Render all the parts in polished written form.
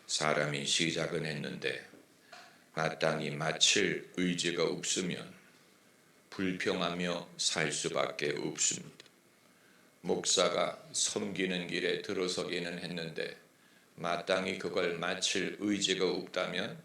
사람이 시작은 했는데 마땅히 마칠 의지가 없으면 불평하며 살 수밖에 없습니다. 목사가 섬기는 길에 들어서기는 했는데 마땅히 그걸 마칠 의지가 없다면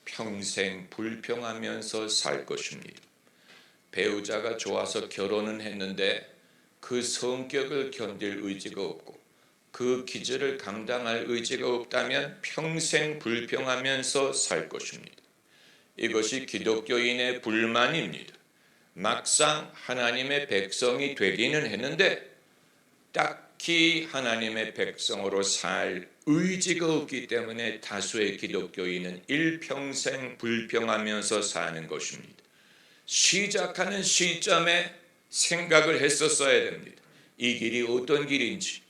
평생 불평하면서 살 것입니다. 배우자가 좋아서 결혼은 했는데 그 성격을 견딜 의지가 없고 그 기절을 감당할 의지가 없다면 평생 불평하면서 살 것입니다. 이것이 기독교인의 불만입니다. 막상 하나님의 백성이 되기는 했는데 딱히 하나님의 백성으로 살 의지가 없기 때문에 다수의 기독교인은 일평생 불평하면서 사는 것입니다. 시작하는 시점에 생각을 했었어야 됩니다. 이 길이 어떤 길인지,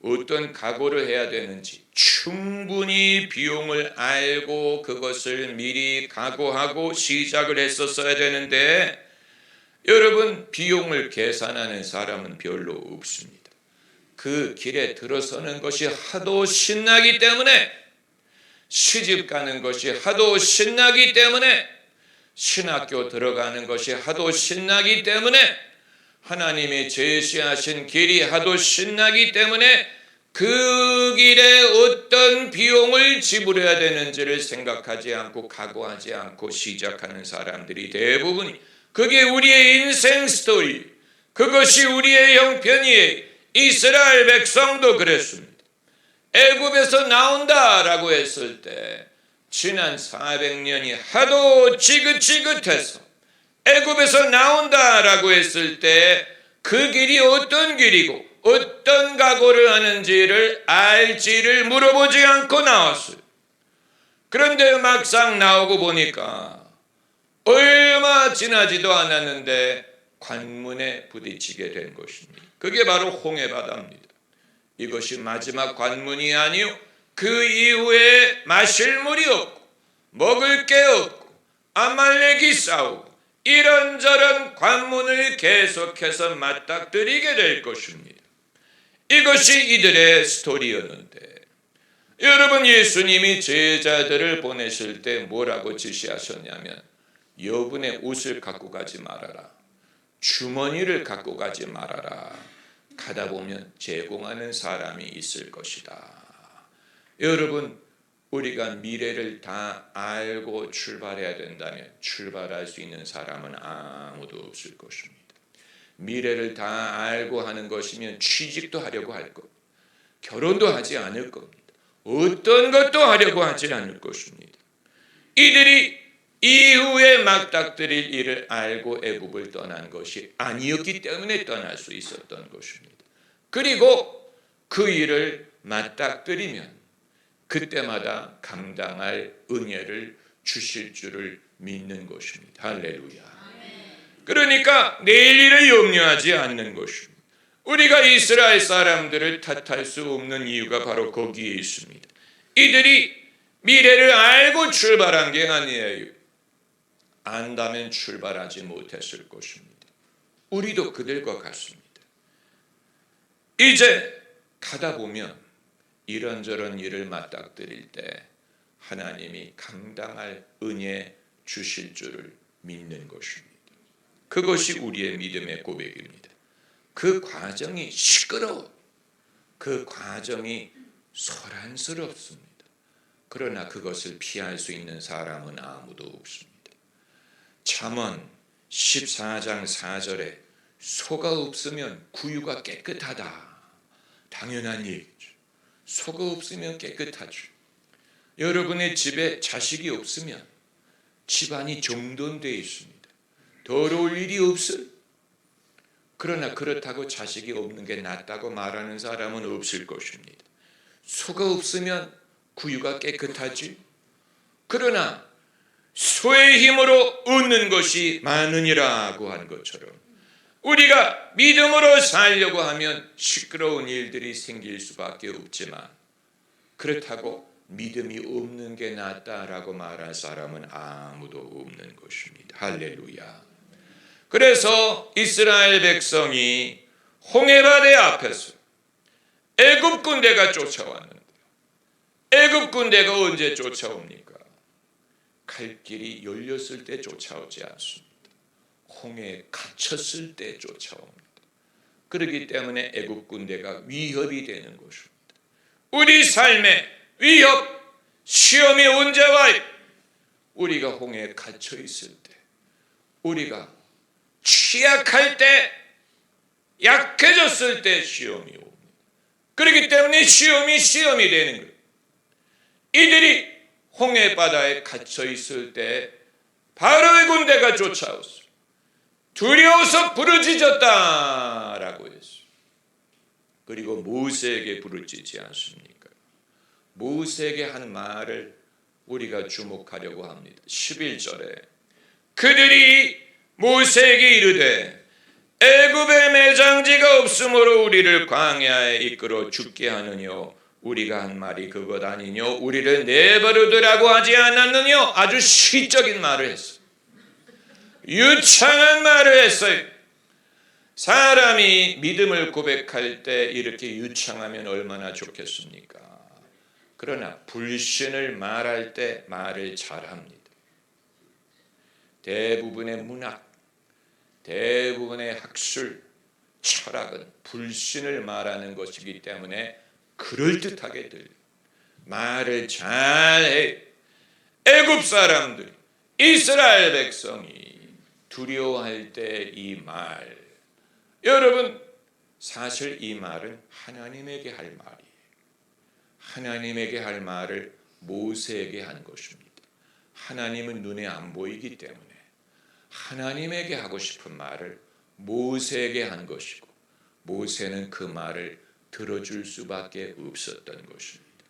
어떤 각오를 해야 되는지 충분히 비용을 알고 그것을 미리 각오하고 시작을 했었어야 되는데 여러분, 비용을 계산하는 사람은 별로 없습니다. 그 길에 들어서는 것이 하도 신나기 때문에, 시집 가는 것이 하도 신나기 때문에, 신학교 들어가는 것이 하도 신나기 때문에, 하나님이 제시하신 길이 하도 신나기 때문에 그 길에 어떤 비용을 지불해야 되는지를 생각하지 않고 각오하지 않고 시작하는 사람들이 대부분, 그게 우리의 인생 스토리, 그것이 우리의 형편이에요. 이스라엘 백성도 그랬습니다. 애굽에서 나온다라고 했을 때 지난 400년이 하도 지긋지긋해서 애굽에서 나온다라고 했을 때 그 길이 어떤 길이고 어떤 각오를 하는지를 알지를 물어보지 않고 나왔어요. 그런데 막상 나오고 보니까 얼마 지나지도 않았는데 관문에 부딪히게 된 것입니다. 그게 바로 홍해바다입니다. 이것이 마지막 관문이 아니요, 그 이후에 마실 물이 없고 먹을 게 없고 아말렉이 싸우고 이런저런 관문을 계속해서 맞닥뜨리게 될 것입니다. 이것이 이들의 스토리였는데, 여러분, 예수님이 제자들을 보내실 때 뭐라고 지시하셨냐면 여분의 옷을 갖고 가지 말아라, 주머니를 갖고 가지 말아라, 가다 보면 제공하는 사람이 있을 것이다. 여러분, 우리가 미래를 다 알고 출발해야 된다면 출발할 수 있는 사람은 아무도 없을 것입니다. 미래를 다 알고 하는 것이면 취직도 하려고 할 겁니다. 결혼도 하지 않을 겁니다. 어떤 것도 하려고 하지 않을 것입니다. 이들이 이후에 맞닥뜨릴 일을 알고 애굽을 떠난 것이 아니었기 때문에 떠날 수 있었던 것입니다. 그리고 그 일을 맞닥뜨리면 그때마다 감당할 은혜를 주실 줄을 믿는 것입니다. 할렐루야. 그러니까 내일 일을 염려하지 않는 것입니다. 우리가 이스라엘 사람들을 탓할 수 없는 이유가 바로 거기에 있습니다. 이들이 미래를 알고 출발한 게 아니에요. 안다면 출발하지 못했을 것입니다. 우리도 그들과 같습니다. 이제 가다 보면 이런저런 일을 맞닥뜨릴 때 하나님이 감당할 은혜 주실 줄을 믿는 것입니다. 그것이 우리의 믿음의 고백입니다. 그 과정이 시끄러워, 그 과정이 소란스럽습니다. 그러나 그것을 피할 수 있는 사람은 아무도 없습니다. 잠언 14장 4절에 소가 없으면 구유가 깨끗하다. 당연한 얘기죠. 소가 없으면 깨끗하죠. 여러분의 집에 자식이 없으면 집안이 정돈되어 있습니다. 더러울 일이 없어요. 그러나 그렇다고 자식이 없는 게 낫다고 말하는 사람은 없을 것입니다. 소가 없으면 구유가 깨끗하지. 그러나 소의 힘으로 얻는 것이 많으니라고 한 것처럼 우리가 믿음으로 살려고 하면 시끄러운 일들이 생길 수밖에 없지만 그렇다고 믿음이 없는 게 낫다라고 말할 사람은 아무도 없는 것입니다. 할렐루야. 그래서 이스라엘 백성이 홍해바다 앞에서 애굽 군대가 쫓아왔는데 애굽 군대가 언제 쫓아옵니까? 갈 길이 열렸을 때 쫓아오지 않습니다. 홍해에 갇혔을 때 쫓아옵니다. 그렇기 때문에 애굽 군대가 위협이 되는 것입니다. 우리 삶의 위협, 시험이 언제 와요? 우리가 홍해에 갇혀 있을 때, 우리가 취약할 때, 약해졌을 때 시험이 옵니다. 그렇기 때문에 시험이 되는 거예요. 이들이 홍해 바다에 갇혀 있을 때 바로의 군대가 쫓아왔어요. 두려워서 부르짖었다라고 했어요. 그리고 모세에게 부르짖지 않습니까? 모세에게 한 말을 우리가 주목하려고 합니다. 11절에 그들이 모세에게 이르되 애굽에 매장지가 없으므로 우리를 광야에 이끌어 죽게 하느뇨 우리가 한 말이 그것 아니뇨 우리를 내버려두라고 하지 않았느뇨. 아주 시적인 말을 했어요. 유창한 말을 했어요. 사람이 믿음을 고백할 때 이렇게 유창하면 얼마나 좋겠습니까? 그러나 불신을 말할 때 말을 잘합니다. 대부분의 문학, 대부분의 학술, 철학은 불신을 말하는 것이기 때문에 그럴듯하게 들려요. 말을 잘해. 애굽 사람들, 이스라엘 백성이 두려워할 때 이 말, 여러분 사실 이 말은 하나님에게 할 말이에요. 하나님에게 할 말을 모세에게 한 것입니다. 하나님은 눈에 안 보이기 때문에 하나님에게 하고 싶은 말을 모세에게 한 것이고 모세는 그 말을 들어줄 수밖에 없었던 것입니다.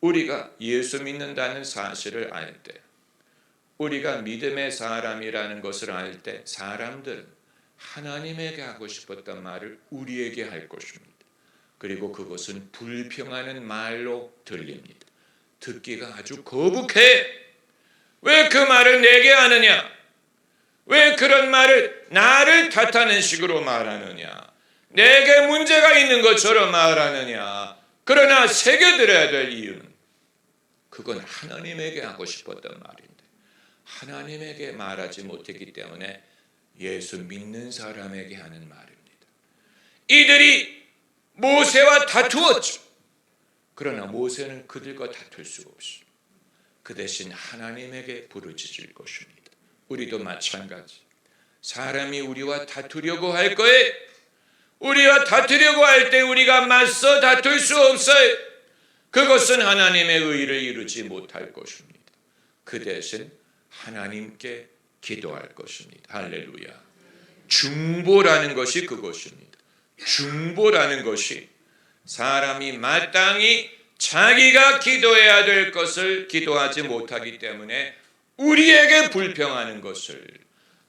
우리가 예수 믿는다는 사실을 알 때, 우리가 믿음의 사람이라는 것을 알 때 사람들은 하나님에게 하고 싶었던 말을 우리에게 할 것입니다. 그리고 그것은 불평하는 말로 들립니다. 듣기가 아주 거북해. 왜 그 말을 내게 하느냐? 왜 그런 말을 나를 탓하는 식으로 말하느냐? 내게 문제가 있는 것처럼 말하느냐? 그러나 새겨들어야 될 이유는 그건 하나님에게 하고 싶었던 말인데 하나님에게 말하지 못했기 때문에 예수 믿는 사람에게 하는 말입니다. 이들이 모세와 다투었죠. 그러나 모세는 그들과 다툴 수가 없어요. 그 대신 하나님에게 부르짖을 것입니다. 우리도 마찬가지. 사람이 우리와 다투려고 할 거에 우리와 다투려고 할 때 우리가 맞서 다툴 수 없어요. 그것은 하나님의 의를 이루지 못할 것입니다. 그 대신 하나님께 기도할 것입니다. 할렐루야. 중보라는 것이 그것입니다. 중보라는 것이 사람이 마땅히 자기가 기도해야 될 것을 기도하지 못하기 때문에 우리에게 불평하는 것을,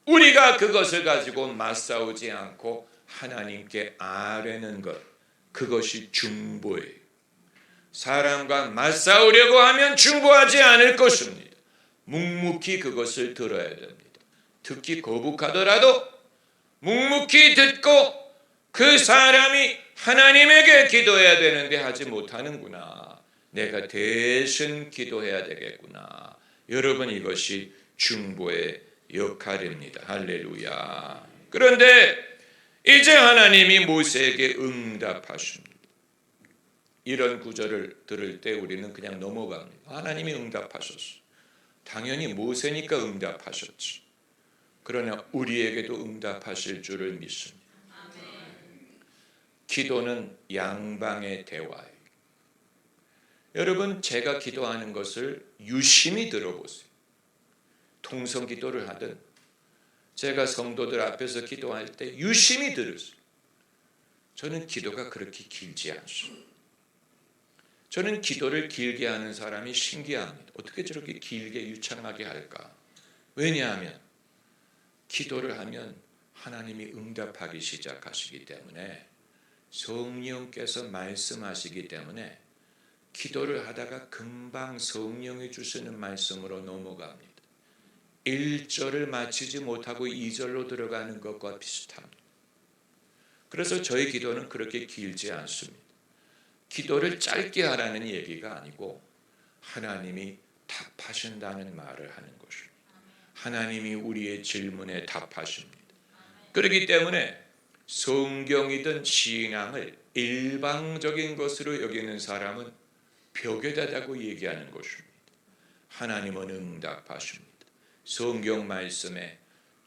우리가 그것을 가지고 맞싸우지 않고 하나님께 아뢰는 것, 그것이 중보예요. 사람과 맞싸우려고 하면 중보하지 않을 것입니다. 묵묵히 그것을 들어야 됩니다. 듣기 거북하더라도 묵묵히 듣고 그 사람이 하나님에게 기도해야 되는데 하지 못하는구나. 내가 대신 기도해야 되겠구나. 여러분, 이것이 중보의 역할입니다. 할렐루야. 그런데 이제 하나님이 모세에게 응답하십니다. 이런 구절을 들을 때 우리는 그냥 넘어갑니다. 하나님이 응답하셨어. 당연히 모세니까 응답하셨지. 그러나 우리에게도 응답하실 줄을 믿습니다. 기도는 양방의 대화예요. 여러분, 제가 기도하는 것을 유심히 들어보세요. 통성 기도를 하든 제가 성도들 앞에서 기도할 때 유심히 들으세요. 저는 기도가 그렇게 길지 않습니다. 저는 기도를 길게 하는 사람이 신기합니다. 어떻게 저렇게 길게 유창하게 할까? 왜냐하면 기도를 하면 하나님이 응답하기 시작하시기 때문에, 성령께서 말씀하시기 때문에 기도를 하다가 금방 성령이 주시는 말씀으로 넘어갑니다. 1절을 마치지 못하고 2절로 들어가는 것과 비슷합니다. 그래서 저희 기도는 그렇게 길지 않습니다. 기도를 짧게 하라는 얘기가 아니고 하나님이 답하신다는 말을 하는 것입니다. 하나님이 우리의 질문에 답하십니다. 그렇기 때문에 성경이든 신앙을 일방적인 것으로 여기는 사람은 벽에다다고 얘기하는 것입니다. 하나님은 응답하십니다. 성경 말씀에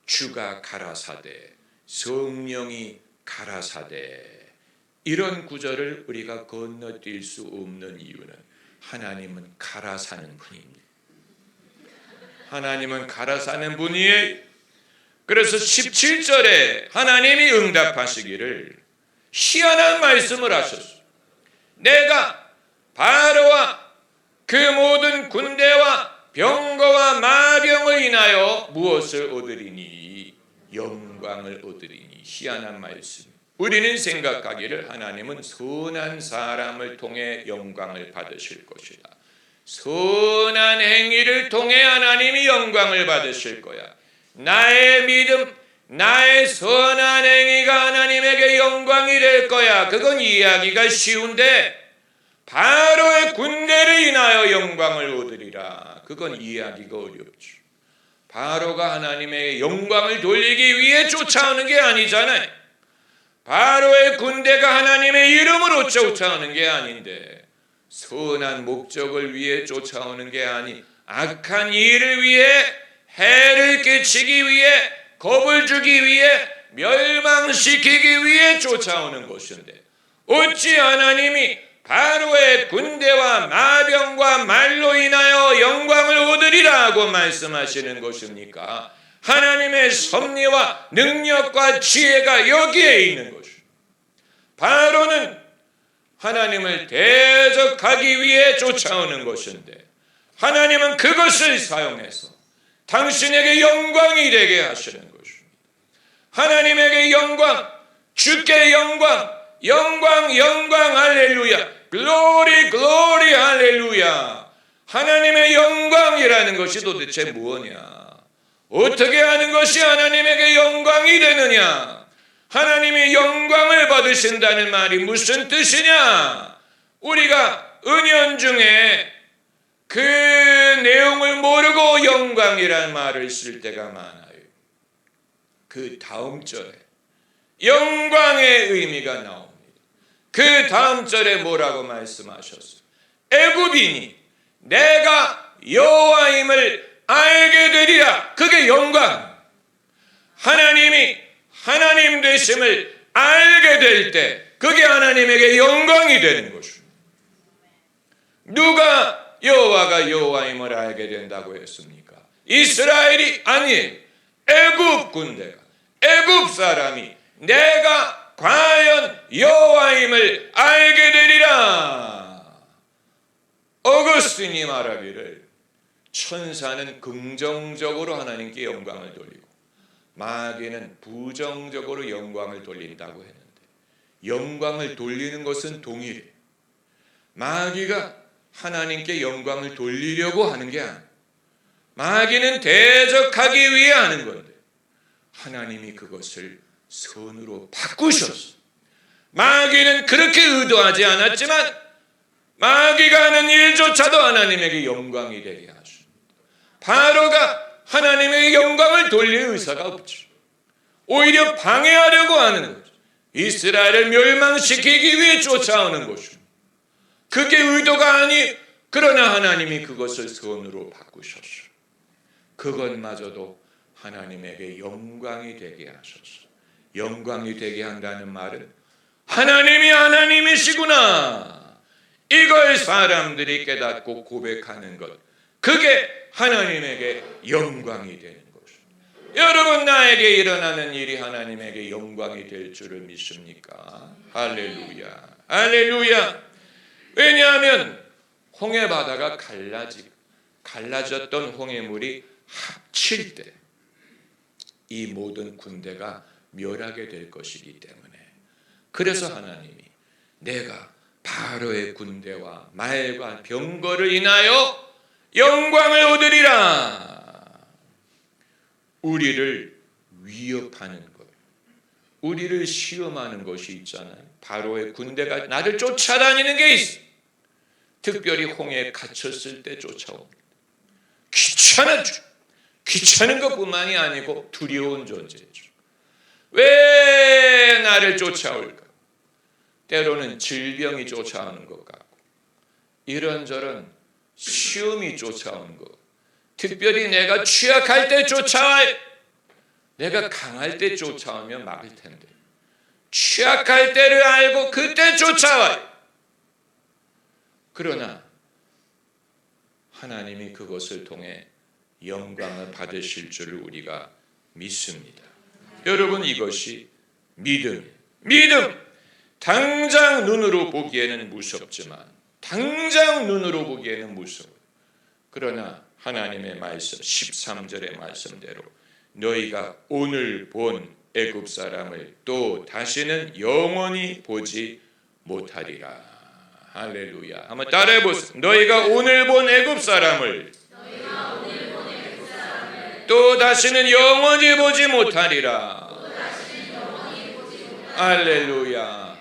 주가 가라사대, 성령이 가라사대, 이런 구절을 우리가 건너뛸 수 없는 이유는 하나님은 가라사는 분입니다. 하나님은 가라사는 분이에요. 그래서 17절에 하나님이 응답하시기를 희한한 말씀을 하셨어요. 내가 바로와 그 모든 군대와 병거와 마병을 인하여 무엇을 얻으리니? 영광을 얻으리니. 희한한 말씀. 우리는 생각하기를 하나님은 선한 사람을 통해 영광을 받으실 것이다. 선한 행위를 통해 하나님이 영광을 받으실 거야. 나의 믿음, 나의 선한 행위가 하나님에게 영광이 될 거야. 그건 이해하기가 쉬운데 바로의 군대를 인하여 영광을 얻으리라. 그건 이해하기가 어렵죠. 바로가 하나님의 영광을 돌리기 위해 쫓아오는 게 아니잖아요. 바로의 군대가 하나님의 이름으로 쫓아오는 게 아닌데 선한 목적을 위해 쫓아오는 게 아니 악한 일을 위해 해를 끼치기 위해 겁을 주기 위해 멸망시키기 위해 쫓아오는 것인데 어찌 하나님이 바로의 군대와 마병과 말로 인하여 영광을 얻으리라고 말씀하시는 것입니까? 하나님의 섭리와 능력과 지혜가 여기에 있는 것입니다. 바로는 하나님을 대적하기 위해 쫓아오는 것인데 하나님은 그것을 사용해서 당신에게 영광이 되게 하시는 것입니다. 하나님에게 영광, 주께 영광, 영광, 영광, 할렐루야. 글로리, 글로리, 할렐루야. 하나님의 영광이라는 것이 도대체 뭐냐? 어떻게 하는 것이 하나님에게 영광이 되느냐? 하나님이 영광을 받으신다는 말이 무슨 뜻이냐? 우리가 은연중에 그 내용을 모르고 영광이라는 말을 쓸 때가 많아요. 그 다음 절에 영광의 의미가 나옵니다. 그 다음 절에 뭐라고 말씀하셨어요? 애굽인이 내가 여호와임을 알게 되리라. 그게 영광. 하나님이 하나님 되심을 알게 될 때 그게 하나님에게 영광이 되는 것입니다. 누가 여호와가 여호와임을 알게 된다고 했습니까? 이스라엘이 아니에요. 애굽 군대가, 애굽 사람이 내가 과연 여호와임을 알게 되리라. 어거스틴이 말하기를 천사는 긍정적으로 하나님께 영광을 돌리고 마귀는 부정적으로 영광을 돌린다고 했는데 영광을 돌리는 것은 동일해. 마귀가 하나님께 영광을 돌리려고 하는 게 아니야. 마귀는 대적하기 위해 하는 건데 하나님이 그것을 선으로 바꾸셨어. 마귀는 그렇게 의도하지 않았지만 마귀가 하는 일조차도 하나님에게 영광이 되게 하십니다. 바로가 하나님의 영광을 돌릴 의사가 없죠. 오히려 방해하려고 하는 거죠. 이스라엘을 멸망시키기 위해 쫓아오는 것입니다. 그게 의도가 아니, 그러나 하나님이 그것을 선으로 바꾸셨어요. 그것마저도 하나님에게 영광이 되게 하셨어요. 영광이 되게 한다는 말은 하나님이 하나님이시구나, 이걸 사람들이 깨닫고 고백하는 것, 그게 하나님에게 영광이 되는 것입니다. 여러분, 나에게 일어나는 일이 하나님에게 영광이 될 줄을 믿습니까? 할렐루야, 할렐루야. 왜냐하면 홍해바다가 갈라졌던 홍해물이 합칠 때 이 모든 군대가 멸하게 될 것이기 때문에, 그래서 하나님이 내가 바로의 군대와 말과 병거를 인하여 영광을 얻으리라. 우리를 위협하는 것, 우리를 시험하는 것이 있잖아요. 바로의 군대가 나를 쫓아다니는 게 있어. 특별히 홍해에 갇혔을 때 쫓아옵니다. 귀찮은 것뿐만이 아니고 두려운 존재죠. 왜 나를 쫓아올까? 때로는 질병이 쫓아오는 것 같고, 이런저런 시험이 쫓아오는 것, 특별히 내가 취약할 때 쫓아와요. 내가 강할 때 쫓아오면 막을 텐데, 취약할 때를 알고 그때 쫓아와요. 그러나 하나님이 그것을 통해 영광을 받으실 줄을 우리가 믿습니다. 여러분, 이것이 믿음. 당장 눈으로 보기에는 무섭지만, 당장 눈으로 보기에는 무서워요. 그러나 하나님의 말씀 13절의 말씀대로 너희가 오늘 본 애굽 사람을 또 다시는 영원히 보지 못하리라. 할렐루야. 한번 따라해 보세요. 너희가 오늘 본 애굽 사람을 또 다시는 영원히 보지 못하리라. 할렐루야.